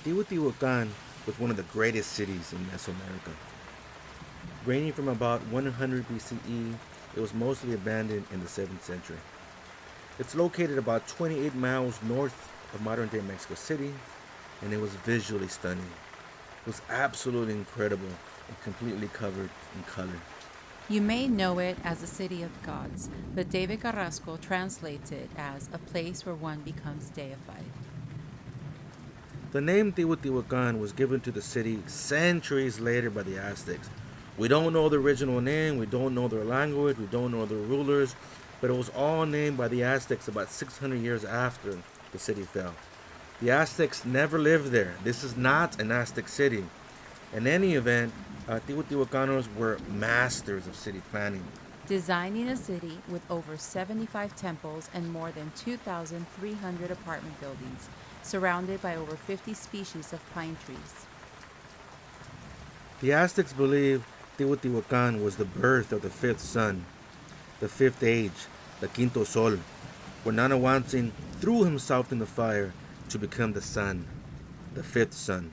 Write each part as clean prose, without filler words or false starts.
Teotihuacan was one of the greatest cities in Mesoamerica. Reigning from about 100 BCE, it was mostly abandoned in the 7th century. It's located about 28 miles north of modern day Mexico City, and it was visually stunning. It was absolutely incredible and completely covered in color. You may know it as a city of gods, but David Carrasco translates it as a place where one becomes deified. The name Teotihuacan was given to the city centuries later by the Aztecs. We don't know the original name, we don't know their language, we don't know their rulers, but it was all named by the Aztecs about 600 years after the city fell. The Aztecs never lived there. This is not an Aztec city. In any event, Teotihuacanos were masters of city planning. Designing a city with over 75 temples and more than 2,300 apartment buildings, surrounded by over 50 species of pine trees. The Aztecs believed Teotihuacan was the birth of the fifth sun, the fifth age, the quinto sol, where Nanahuantzin threw himself in the fire to become the sun, the fifth sun,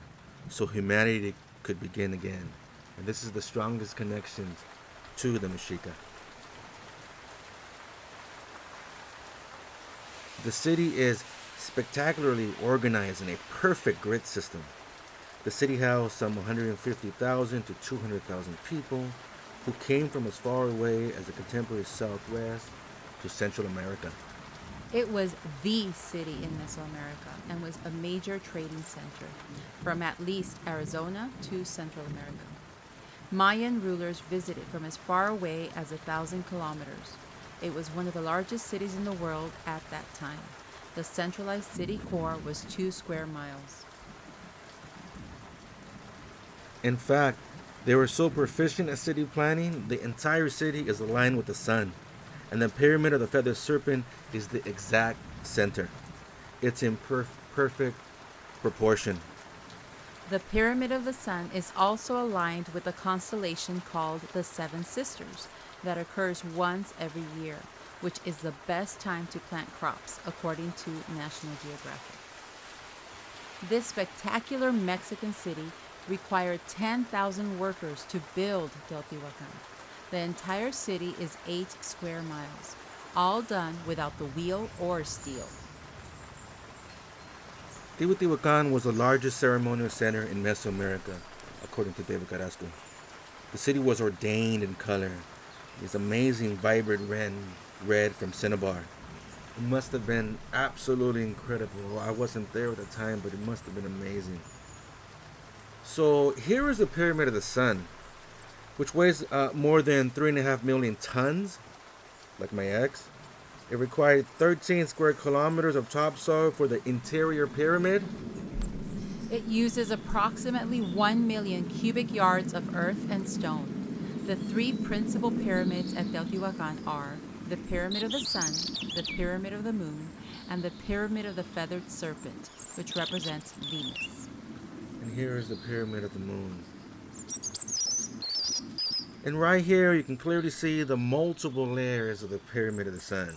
so humanity could begin again. And this is the strongest connection to the Mexica. The city is spectacularly organized in a perfect grid system. The city housed some 150,000 to 200,000 people who came from as far away as the contemporary Southwest to Central America. It was the city in Mesoamerica and was a major trading center from at least Arizona to Central America. Mayan rulers visited from as far away as 1,000 kilometers. It was one of the largest cities in the world at that time. The centralized city core was 2 square miles. In fact, they were so proficient at city planning, the entire city is aligned with the sun, and the pyramid of the feathered serpent is the exact center. It's in perfect proportion. The Pyramid of the Sun is also aligned with a constellation called the Seven Sisters that occurs once every year, which is the best time to plant crops, according to National Geographic. This spectacular Mexican city required 10,000 workers to build Teotihuacan. The entire city is 8 square miles, all done without the wheel or steel. Teotihuacan was the largest ceremonial center in Mesoamerica, according to David Carrasco. The city was ordained in color. This amazing, vibrant red from cinnabar. It must have been absolutely incredible. I wasn't there at the time, but it must have been amazing. So here is the Pyramid of the Sun, which weighs more than 3.5 million tons, like my ex. It required 13 square kilometers of topsoil for the interior pyramid. It uses approximately 1 million cubic yards of earth and stone. The 3 principal pyramids at Teotihuacan are the Pyramid of the Sun, the Pyramid of the Moon, and the Pyramid of the Feathered Serpent, which represents Venus. And here is the Pyramid of the Moon. And right here you can clearly see the multiple layers of the Pyramid of the Sun.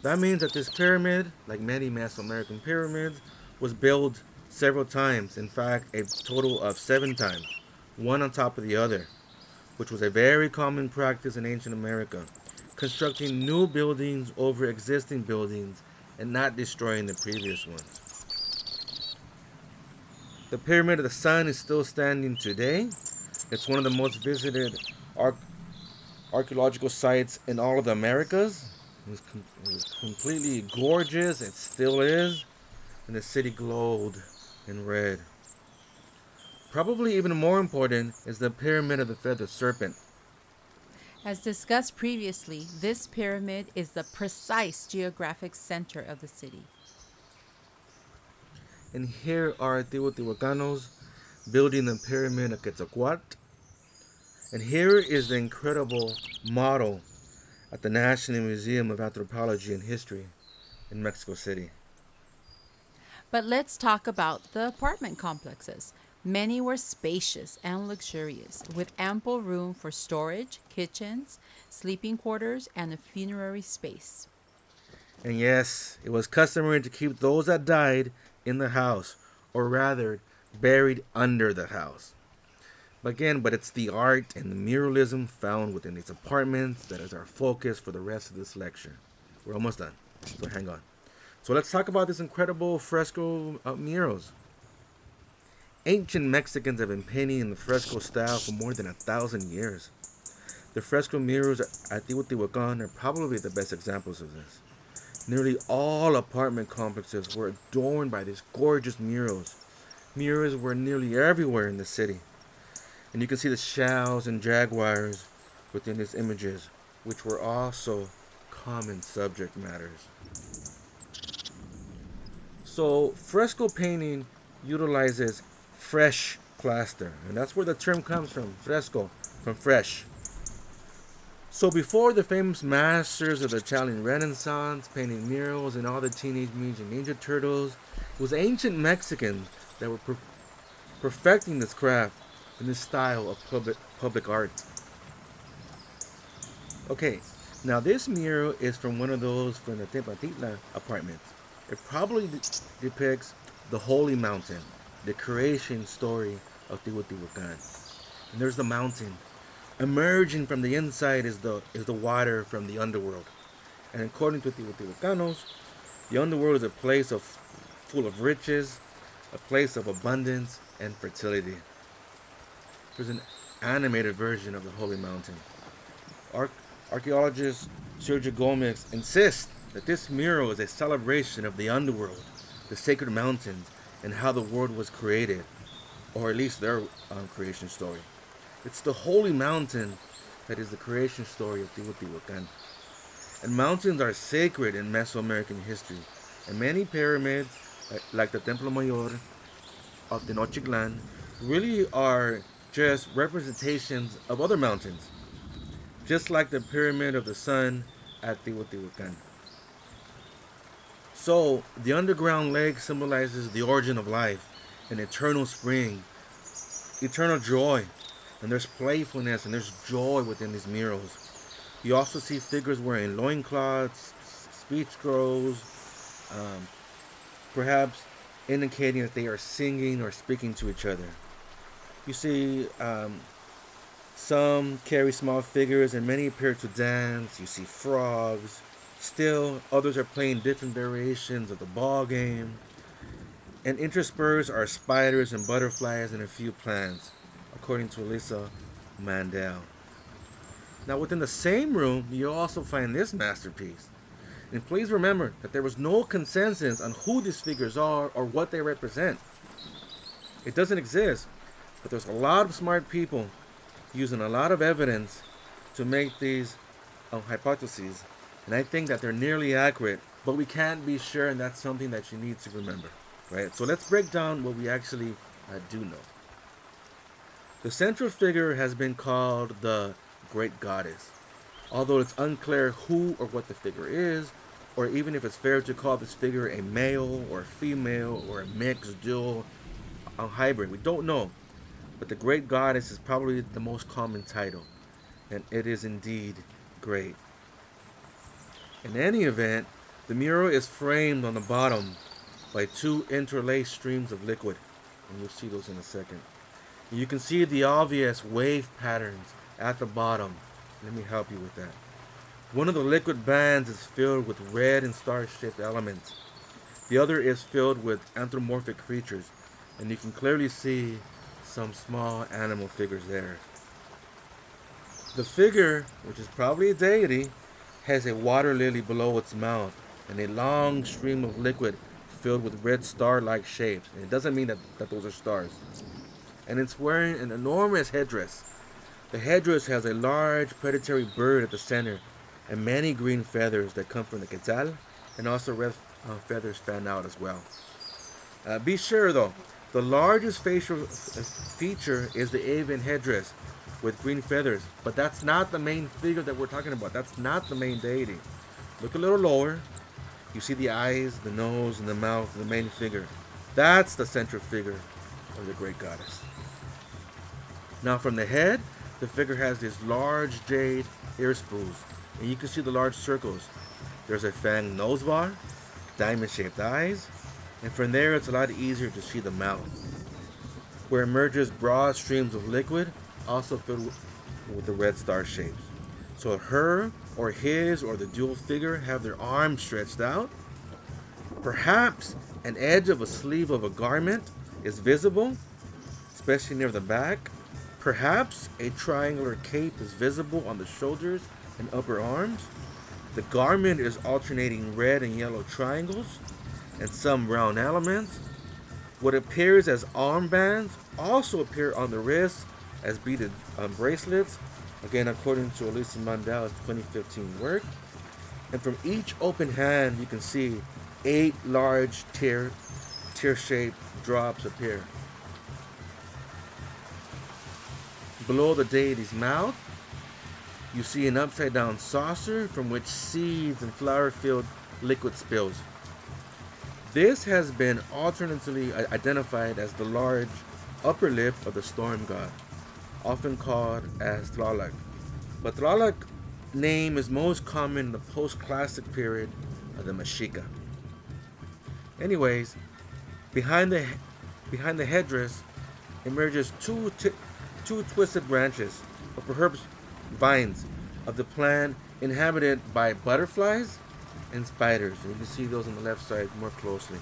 That means that this pyramid, like many Mesoamerican pyramids, was built several times. In fact, a total of 7 times, one on top of the other, which was a very common practice in ancient America, constructing new buildings over existing buildings and not destroying the previous ones. The Pyramid of the Sun is still standing today. It's one of the most visited archaeological sites in all of the Americas. It was completely gorgeous. It still is. And the city glowed in red. Probably even more important is the Pyramid of the Feathered Serpent. As discussed previously, this pyramid is the precise geographic center of the city. And here are Teotihuacanos building the Pyramid of Quetzalcoatl. And here is the incredible model at the National Museum of Anthropology and History in Mexico City. But let's talk about the apartment complexes. Many were spacious and luxurious, with ample room for storage, kitchens, sleeping quarters, and a funerary space. And yes, it was customary to keep those that died in the house, or rather, buried under the house. But it's the art and the muralism found within these apartments that is our focus for the rest of this lecture. We're almost done, so hang on. So let's talk about this incredible fresco murals. Ancient Mexicans have been painting in the fresco style for more than 1,000 years. The fresco murals at Teotihuacan are probably the best examples of this. Nearly all apartment complexes were adorned by these gorgeous murals. Murals were nearly everywhere in the city. And you can see the chows and jaguars within these images, which were also common subject matters. So, fresco painting utilizes fresh plaster, and that's where the term comes from, fresco, from fresh. So, before the famous masters of the Italian Renaissance painting murals and all the Teenage Mutant Ninja Turtles, it was ancient Mexicans that were perfecting this craft in this style of public art. Okay, now this mural is from one of those from the Tepatitla apartments. It probably depicts the Holy Mountain, the creation story of Teotihuacan. And there's the mountain. Emerging from the inside is the water from the underworld. And according to Teotihuacanos, the underworld is a place full of riches, a place of abundance and fertility. There's an animated version of the Holy Mountain. Archaeologist Sergio Gomez insists that this mural is a celebration of the underworld, the sacred mountains, and how the world was created, or at least their creation story. It's the Holy Mountain that is the creation story of Teotihuacan. And mountains are sacred in Mesoamerican history, and many pyramids, like the Templo Mayor of Tenochtitlan, really are just representations of other mountains, just like the Pyramid of the Sun at Teotihuacan. So, the underground lake symbolizes the origin of life, an eternal spring, eternal joy, and there's playfulness and there's joy within these murals. You also see figures wearing loincloths, speech scrolls, perhaps indicating that they are singing or speaking to each other. You see some carry small figures and many appear to dance. You see frogs. Still, others are playing different variations of the ball game. And interspersed are spiders and butterflies and a few plants, according to Elisa Mandel. Now, within the same room, you'll also find this masterpiece. And please remember that there was no consensus on who these figures are or what they represent. It doesn't exist, but there's a lot of smart people using a lot of evidence to make these hypotheses. And I think that they're nearly accurate, but we can't be sure, and that's something that you need to remember. Right? So let's break down what we actually do know. The central figure has been called the Great Goddess, although it's unclear who or what the figure is, or even if it's fair to call this figure a male or a female or a mixed, dual, a hybrid. We don't know, but the Great Goddess is probably the most common title, and it is indeed great. In any event, the mural is framed on the bottom by two interlaced streams of liquid, and you'll see those in a second. And you can see the obvious wave patterns at the bottom. Let me help you with that. One of the liquid bands is filled with red and star-shaped elements. The other is filled with anthropomorphic creatures, and you can clearly see some small animal figures there. The figure, which is probably a deity, has a water lily below its mouth and a long stream of liquid filled with red star-like shapes. And it doesn't mean that those are stars. And it's wearing an enormous headdress. The headdress has a large predatory bird at the center and many green feathers that come from the quetzal, and also red feathers fan out as well. Be sure though, the largest facial feature is the avian headdress with green feathers, but that's not the main figure that we're talking about. That's not the main deity. Look a little lower. You see the eyes, the nose, and the mouth of the main figure. That's the central figure of the Great Goddess. Now from the head, the figure has these large jade ear spools, and you can see the large circles. There's a fang nose bar, diamond-shaped eyes, and from there it's a lot easier to see the mouth. where emerges broad streams of liquid, also filled with the red star shapes. So her or his or the dual figure have their arms stretched out. Perhaps an edge of a sleeve of a garment is visible, especially near the back. Perhaps a triangular cape is visible on the shoulders and upper arms. The garment is alternating red and yellow triangles and some brown elements. What appears as armbands also appear on the wrists as beaded bracelets, again according to Elisa Mandela's 2015 work. And from each open hand you can see 8 large tear-shaped drops appear. Below the deity's mouth, you see an upside-down saucer from which seeds and flower-filled liquid spills. This has been alternatively identified as the large upper lip of the storm god, often called as Tlaloc. But Tlaloc name is most common in the post-classic period of the Mexica. Anyways, behind the headdress emerges two twisted branches, or perhaps vines, of the plant inhabited by butterflies and spiders. And you can see those on the left side more closely.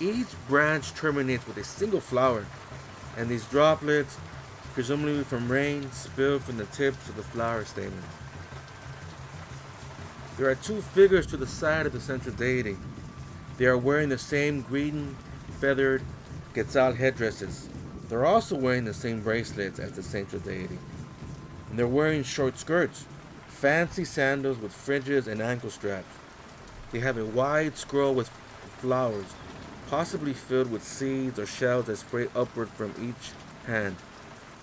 Each branch terminates with a single flower, and these droplets, presumably from rain, spill from the tips of the flower stamen. There are 2 figures to the side of the central deity. They are wearing the same green feathered quetzal headdresses. They're also wearing the same bracelets as the central deity. And they're wearing short skirts, fancy sandals with fringes and ankle straps. They have a wide scroll with flowers, possibly filled with seeds or shells that spray upward from each hand.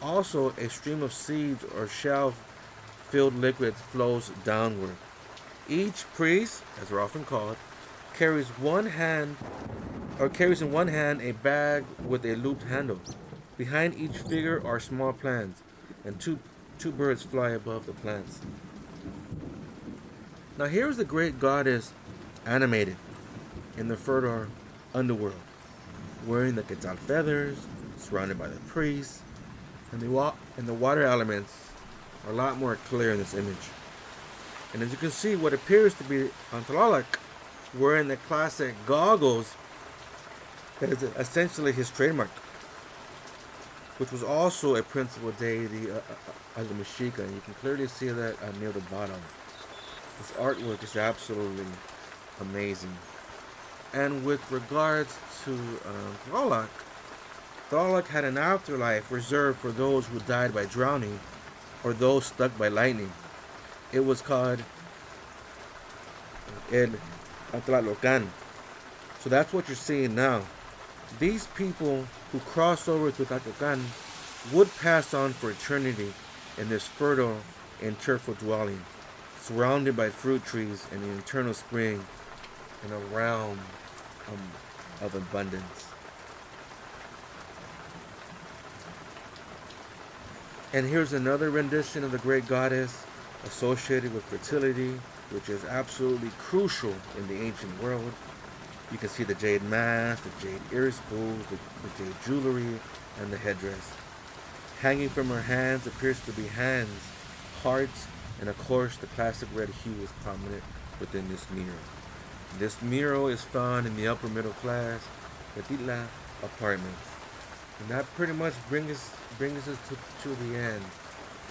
Also, a stream of seeds or shell-filled liquids flows downward. Each priest, as they're often called, carries in one hand a bag with a looped handle. Behind each figure are small plants, and two birds fly above the plants. Now here's the great goddess animated in the fertile underworld, wearing the quetzal feathers, surrounded by the priests, and the water elements are a lot more clear in this image. And as you can see, what appears to be Tlaloc wearing the classic goggles that is essentially his trademark, which was also a principal deity of the Mexica, and you can clearly see that near the bottom. This artwork is absolutely amazing. And with regards to Tlaloc, Tlaloc had an afterlife reserved for those who died by drowning or those struck by lightning. It was called Tlalocan. So that's what you're seeing now. These people who cross over to Tlalocan would pass on for eternity in this fertile and cheerful dwelling, surrounded by fruit trees and the eternal spring in a realm of abundance. And here's another rendition of the great goddess associated with fertility, which is absolutely crucial in the ancient world. You can see the jade mask, the jade ear spools, the jade jewelry, and the headdress. Hanging from her hands appears to be hands, hearts, and of course the classic red hue is prominent within this mural. This mural is found in the upper middle class Petitla apartments. And that pretty much brings us to the end.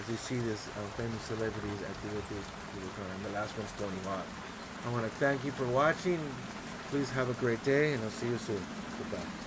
As you see this famous celebrities at Teotihuacan. The last one's Tony Watt. I want to thank you for watching. Please have a great day, and I'll see you soon. Goodbye.